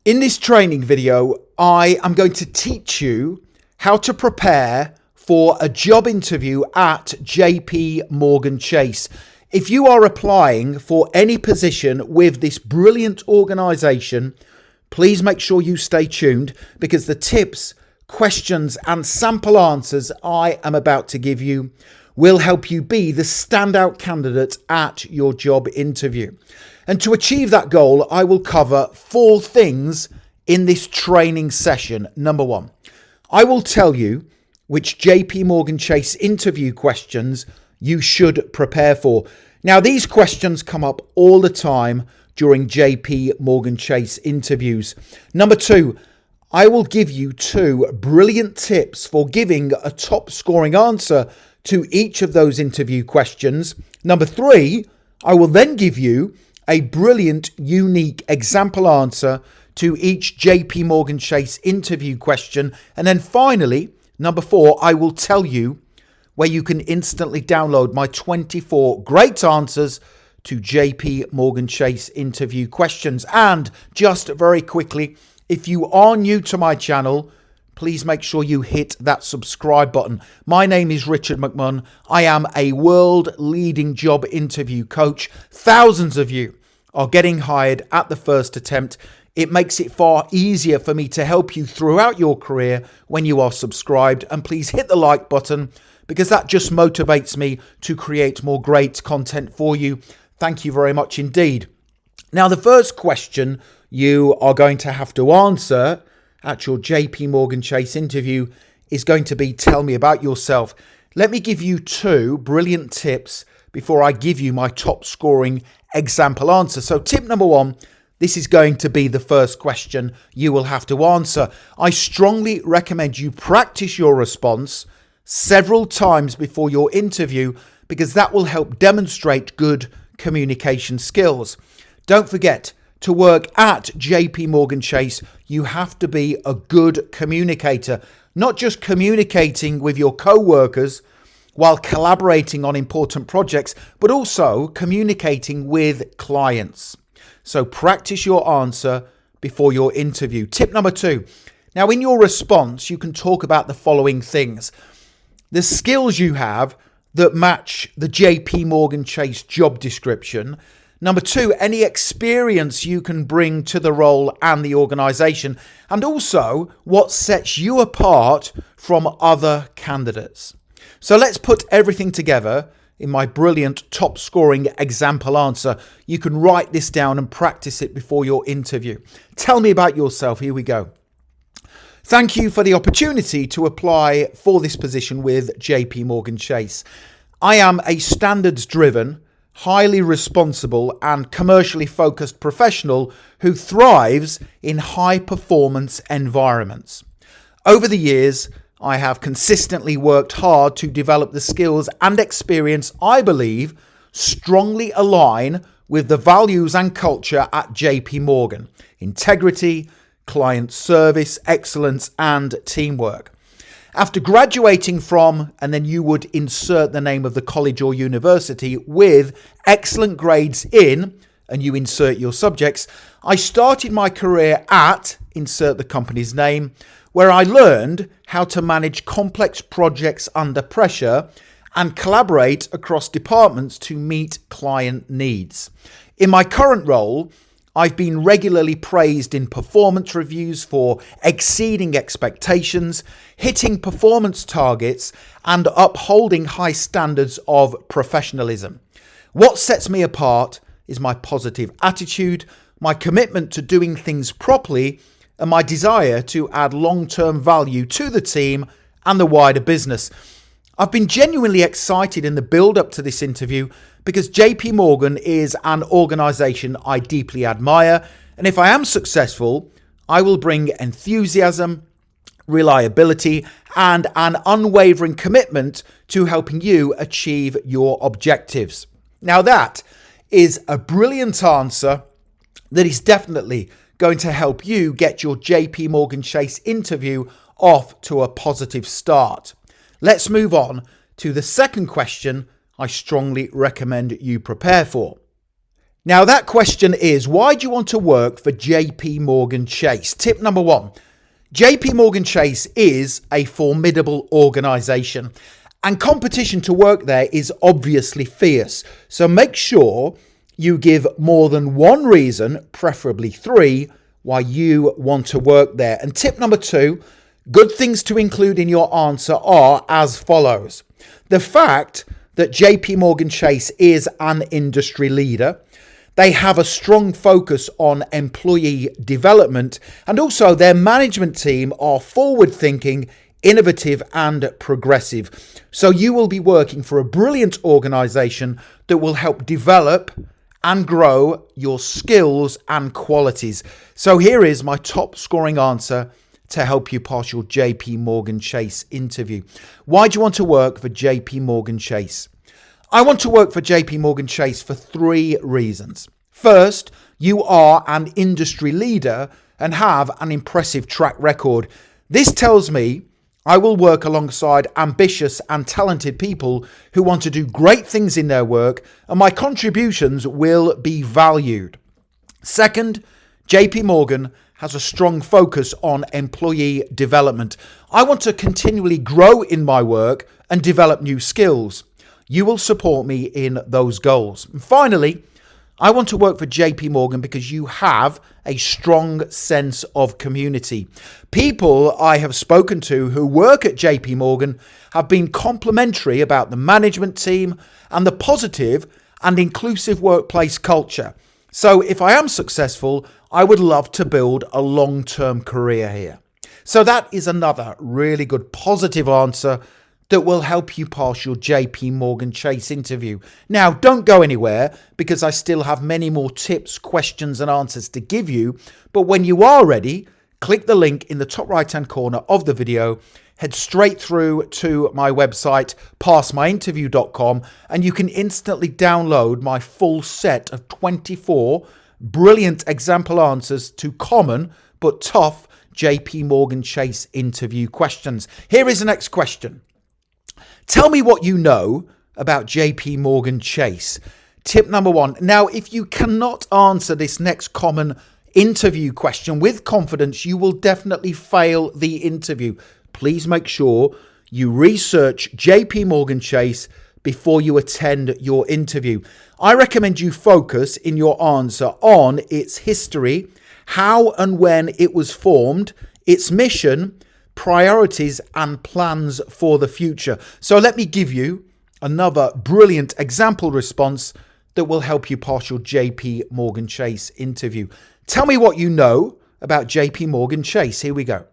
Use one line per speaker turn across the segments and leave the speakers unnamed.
In this training video, I am going to teach you how to prepare for a job interview at JPMorgan Chase. If you are applying for any position with this brilliant organization, please make sure you stay tuned because the tips, questions and sample answers I am about to give you will help you be the standout candidate at your job interview. And to achieve that goal, I will cover 4 things in this training session. Number 1, I will tell you which JPMorgan Chase interview questions you should prepare for. Now, these questions come up all the time during JPMorgan Chase interviews. Number 2, I will give you 2 brilliant tips for giving a top scoring answer to each of those interview questions. Number 3, I will then give you a brilliant, unique example answer to each JPMorgan Chase interview question. And then finally, number 4, I will tell you where you can instantly download my 24 great answers to JPMorgan Chase interview questions. And just very quickly, if you are new to my channel, please make sure you hit that subscribe button. My name is Richard McMunn. I am a world-leading job interview coach. Thousands of you are getting hired at the first attempt. It makes it far easier for me to help you throughout your career when you are subscribed. And please hit the like button because that just motivates me to create more great content for you. Thank you very much indeed. Now, the first question you are going to have to answer at your JPMorgan Chase interview is going to be, tell me about yourself. Let me give you 2 brilliant tips before I give you my top scoring example answer. So tip number 1, this is going to be the first question you will have to answer. I strongly recommend you practice your response several times before your interview because that will help demonstrate good communication skills. Don't forget, to work at JPMorgan Chase, you have to be a good communicator, not just communicating with your co-workers while collaborating on important projects, but also communicating with clients. So practice your answer before your interview. Tip number 2. Now, in your response, you can talk about the following things: the skills you have that match the JPMorgan Chase job description. Number 2, any experience you can bring to the role and the organization, and also what sets you apart from other candidates. So let's put everything together in my brilliant top scoring example answer. You can write this down and practice it before your interview. Tell me about yourself. Here we go. Thank you for the opportunity to apply for this position with JPMorgan Chase. I am a standards-driven, highly responsible and commercially focused professional who thrives in high-performance environments. Over the years, I have consistently worked hard to develop the skills and experience I believe strongly align with the values and culture at JPMorgan: integrity, client service, excellence, and teamwork. After graduating from, and then you would insert the name of the college or university, with excellent grades in, and you insert your subjects, I started my career at, insert the company's name, where I learned how to manage complex projects under pressure and collaborate across departments to meet client needs. In my current role, I've been regularly praised in performance reviews for exceeding expectations, hitting performance targets, and upholding high standards of professionalism. What sets me apart is my positive attitude, my commitment to doing things properly, and my desire to add long-term value to the team and the wider business. I've been genuinely excited in the build-up to this interview because JPMorgan is an organization I deeply admire, and if I am successful, I will bring enthusiasm, reliability, and an unwavering commitment to helping you achieve your objectives. Now, that is a brilliant answer that is definitely going to help you get your JPMorgan Chase interview off to a positive start. Let's move on to the second question I strongly recommend you prepare for. Now that question is, why do you want to work for JPMorgan Chase? Tip number one, JPMorgan Chase is a formidable organization and competition to work there is obviously fierce. So make sure you give more than one reason, preferably three, why you want to work there. And tip number two, good things to include in your answer are as follows. The fact that JPMorgan Chase is an industry leader. They have a strong focus on employee development, and also their management team are forward-thinking, innovative and progressive. So you will be working for a brilliant organization that will help develop and grow your skills and qualities. So here is my top scoring answer to help you pass your JPMorgan Chase interview. Why do you want to work for JPMorgan Chase? I want to work for JPMorgan Chase for three reasons. First, you are an industry leader and have an impressive track record. This tells me I will work alongside ambitious and talented people who want to do great things in their work, and my contributions will be valued. Second, JP Morgan has a strong focus on employee development. I want to continually grow in my work and develop new skills. You will support me in those goals. And finally, I want to work for JP Morgan because you have a strong sense of community. People I have spoken to who work at JP Morgan have been complimentary about the management team and the positive and inclusive workplace culture. So if I am successful, I would love to build a long-term career here. So that is another really good positive answer that will help you pass your JPMorgan Chase interview. Now, don't go anywhere because I still have many more tips, questions and answers to give you. But when you are ready, click the link in the top right-hand corner of the video, head straight through to my website, passmyinterview.com, and you can instantly download my full set of 24 brilliant example answers to common but tough JPMorgan Chase interview questions. Here is the next question. Tell me what you know about JPMorgan Chase. Tip number one. Now, if you cannot answer this next common interview question with confidence, you will definitely fail the interview. Please make sure you research JPMorgan Chase before you attend your interview. I recommend you focus in your answer on its history, how and when it was formed, its mission, priorities and plans for the future. So let me give you another brilliant example response that will help you pass your JPMorgan Chase interview. Tell me what you know about JPMorgan Chase. Here we go.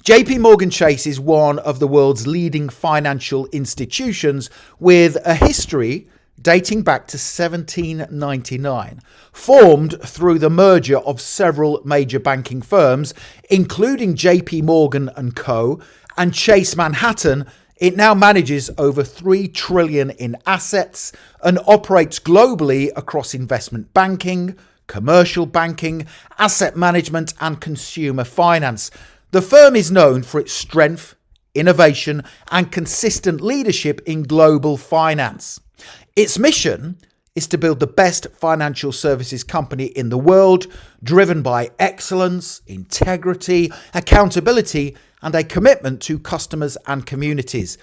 JPMorgan Chase is one of the world's leading financial institutions with a history dating back to 1799, formed through the merger of several major banking firms, including JP Morgan & Co. and Chase Manhattan. It now manages over $3 trillion in assets and operates globally across investment banking, commercial banking, asset management, and consumer finance. The firm is known for its strength, innovation, and consistent leadership in global finance. Its mission is to build the best financial services company in the world, driven by excellence, integrity, accountability, and a commitment to customers and communities.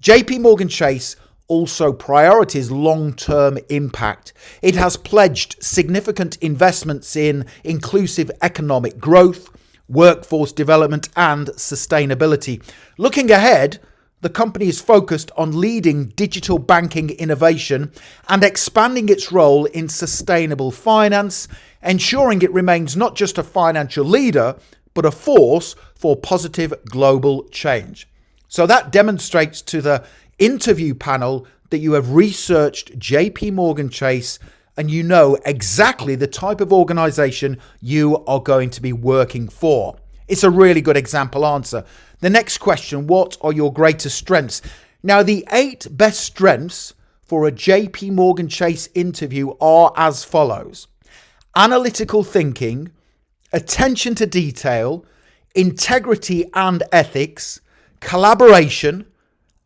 JPMorgan Chase also prioritizes long-term impact. It has pledged significant investments in inclusive economic growth, workforce development, and sustainability. Looking ahead, the company is focused on leading digital banking innovation and expanding its role in sustainable finance, ensuring it remains not just a financial leader, but a force for positive global change. So that demonstrates to the interview panel that you have researched JPMorgan Chase and you know exactly the type of organization you are going to be working for. It's a really good example answer. The next question, what are your greatest strengths? Now, the 8 best strengths for a JPMorgan Chase interview are as follows. Analytical thinking, attention to detail, integrity and ethics, collaboration,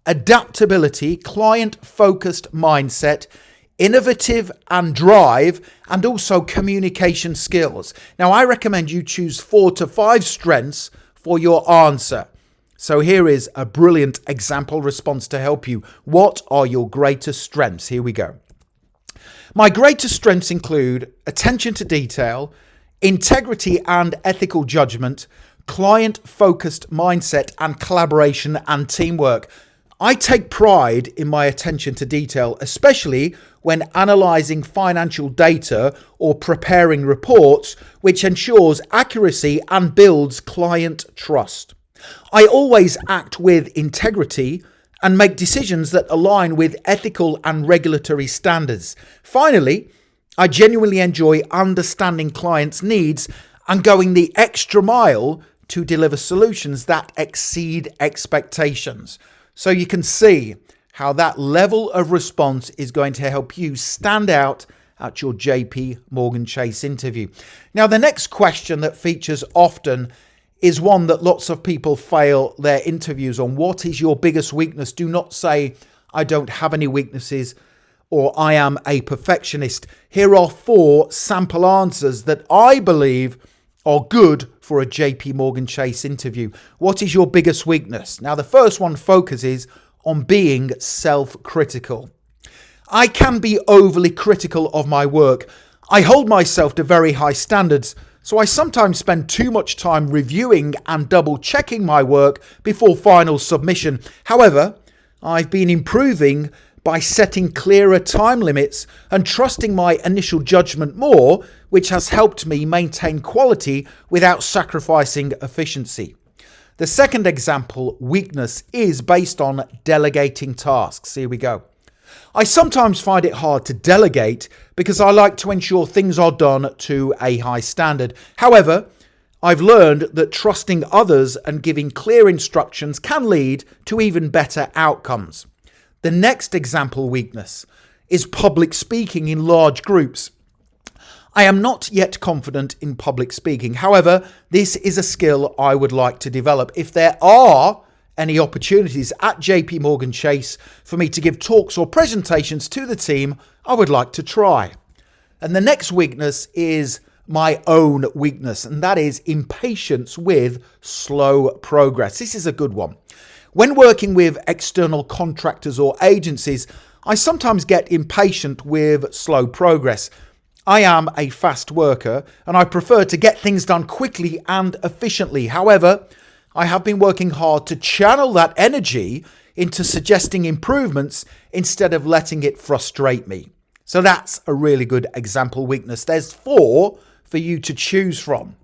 adaptability, client-focused mindset, innovative and drive, and also communication skills. Now, I recommend you choose 4 to 5 strengths for your answer. So here is a brilliant example response to help you. What are your greatest strengths? Here we go. My greatest strengths include attention to detail, integrity and ethical judgment, client-focused mindset, and collaboration and teamwork. I take pride in my attention to detail, especially when analysing financial data or preparing reports, which ensures accuracy and builds client trust. I always act with integrity and make decisions that align with ethical and regulatory standards. Finally, I genuinely enjoy understanding clients' needs and going the extra mile to deliver solutions that exceed expectations. So you can see how that level of response is going to help you stand out at your JPMorgan Chase interview. Now, the next question that features often is one that lots of people fail their interviews on. What is your biggest weakness? Do not say, I don't have any weaknesses, or I am a perfectionist. Here are 4 sample answers that I believe are good for a JPMorgan Chase interview. What is your biggest weakness? Now, the first one focuses on being self-critical. I can be overly critical of my work. I hold myself to very high standards, so I sometimes spend too much time reviewing and double-checking my work before final submission. However, I've been improving by setting clearer time limits and trusting my initial judgment more, which has helped me maintain quality without sacrificing efficiency. The second example, weakness, is based on delegating tasks. Here we go. I sometimes find it hard to delegate because I like to ensure things are done to a high standard. However, I've learned that trusting others and giving clear instructions can lead to even better outcomes. The next example weakness is public speaking in large groups. I am not yet confident in public speaking. However, this is a skill I would like to develop. If there are any opportunities at JPMorgan Chase for me to give talks or presentations to the team, I would like to try. And the next weakness is my own weakness, and that is impatience with slow progress. This is a good one. When working with external contractors or agencies, I sometimes get impatient with slow progress. I am a fast worker and I prefer to get things done quickly and efficiently. However, I have been working hard to channel that energy into suggesting improvements instead of letting it frustrate me. So that's a really good example weakness. There's 4 for you to choose from.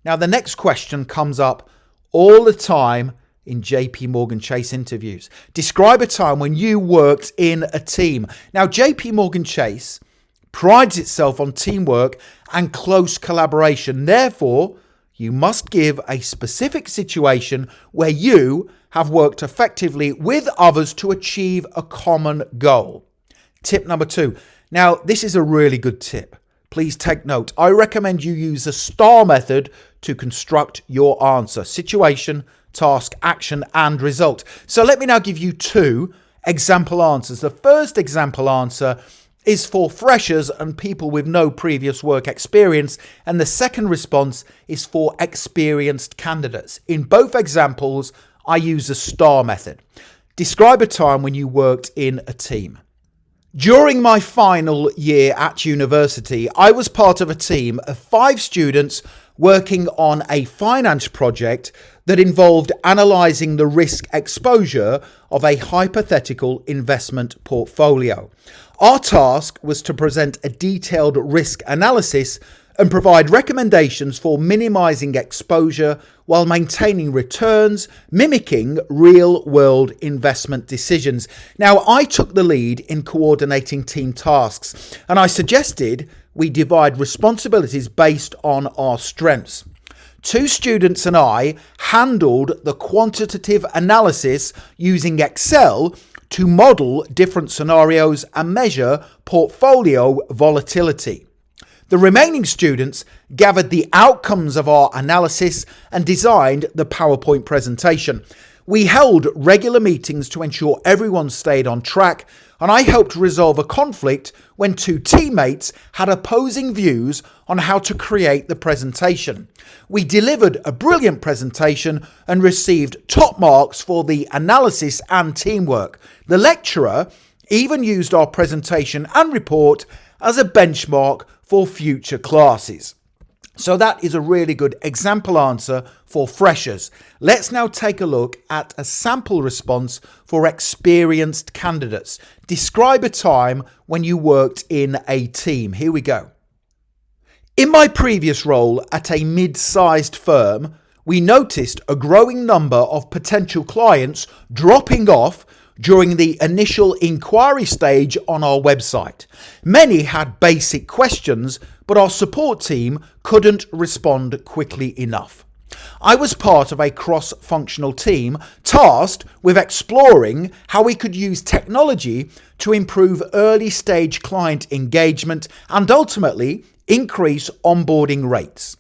Now, the next question comes up all the time in JPMorgan Chase interviews. Describe a time when you worked in a team. Now, JPMorgan Chase prides itself on teamwork and close collaboration. Therefore, you must give a specific situation where you have worked effectively with others to achieve a common goal. Tip number 2. Now, this is a really good tip. Please take note. I recommend you use the STAR method to construct your answer: situation, task, action, and result. So let me now give you 2 example answers. The first example answer is for freshers and people with no previous work experience, and the second response is for experienced candidates. In both examples, I use the STAR method. Describe a time when you worked in a team. During my final year at university, I was part of a team of 5 students working on a finance project that involved analysing the risk exposure of a hypothetical investment portfolio. Our task was to present a detailed risk analysis and provide recommendations for minimising exposure while maintaining returns, mimicking real-world investment decisions. Now, I took the lead in coordinating team tasks, and I suggested we divide responsibilities based on our strengths. 2 students and I handled the quantitative analysis using Excel to model different scenarios and measure portfolio volatility. The remaining students gathered the outcomes of our analysis and designed the PowerPoint presentation. We held regular meetings to ensure everyone stayed on track, and I helped resolve a conflict when two teammates had opposing views on how to create the presentation. We delivered a brilliant presentation and received top marks for the analysis and teamwork. The lecturer even used our presentation and report as a benchmark for future classes. So that is a really good example answer for freshers. Let's now take a look at a sample response for experienced candidates. Describe a time when you worked in a team. Here we go. In my previous role at a mid-sized firm, we noticed a growing number of potential clients dropping off during the initial inquiry stage on our website. Many had basic questions, but our support team couldn't respond quickly enough. I was part of a cross-functional team tasked with exploring how we could use technology to improve early-stage client engagement and ultimately increase onboarding rates.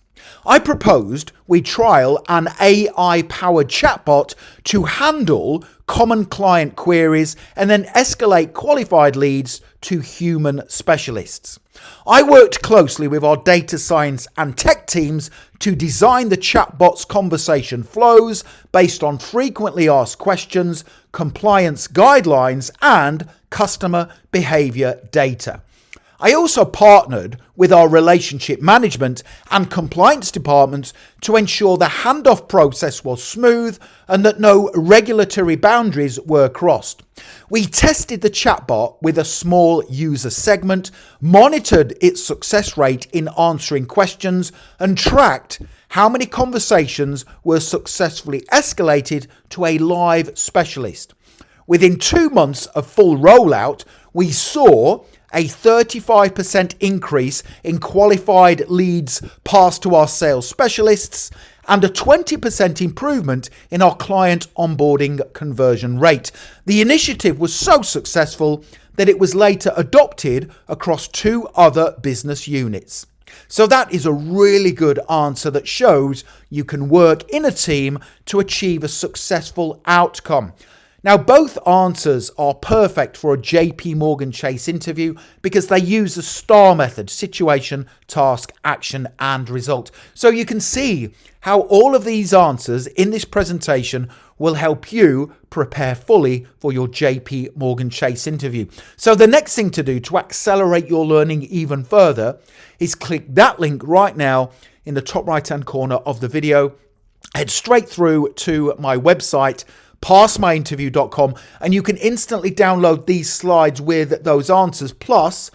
I proposed we trial an AI-powered chatbot to handle common client queries and then escalate qualified leads to human specialists. I worked closely with our data science and tech teams to design the chatbot's conversation flows based on frequently asked questions, compliance guidelines, and customer behavior data. I also partnered with our relationship management and compliance departments to ensure the handoff process was smooth and that no regulatory boundaries were crossed. We tested the chatbot with a small user segment, monitored its success rate in answering questions, and tracked how many conversations were successfully escalated to a live specialist. Within 2 months of full rollout, we saw a 35% increase in qualified leads passed to our sales specialists and a 20% improvement in our client onboarding conversion rate. The initiative was so successful that it was later adopted across 2 other business units. So that is a really good answer that shows you can work in a team to achieve a successful outcome. Now, both answers are perfect for a JPMorgan Chase interview because they use the STAR method: situation, task, action, and result. So you can see how all of these answers in this presentation will help you prepare fully for your JPMorgan Chase interview. So the next thing to do to accelerate your learning even further is click that link right now in the top right-hand corner of the video. Head straight through to my website, passmyinterview.com, and you can instantly download these slides with those answers, plus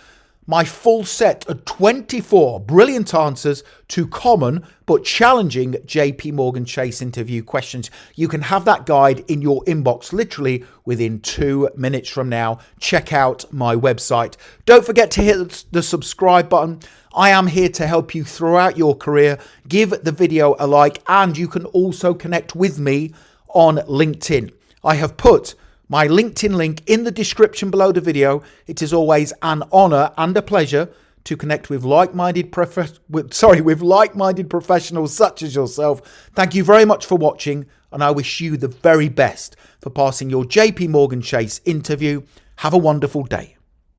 my full set of 24 brilliant answers to common but challenging JPMorgan Chase interview questions. You can have that guide in your inbox literally within 2 minutes from now. Check out my website. Don't forget to hit the subscribe button. I am here to help you throughout your career. Give the video a like, and you can also connect with me on LinkedIn. I have put my LinkedIn link in the description below the video. It is always an honor and a pleasure to connect with like-minded professionals such as yourself. Thank you very much for watching, and I wish you the very best for passing your JPMorgan Chase interview. Have a wonderful day.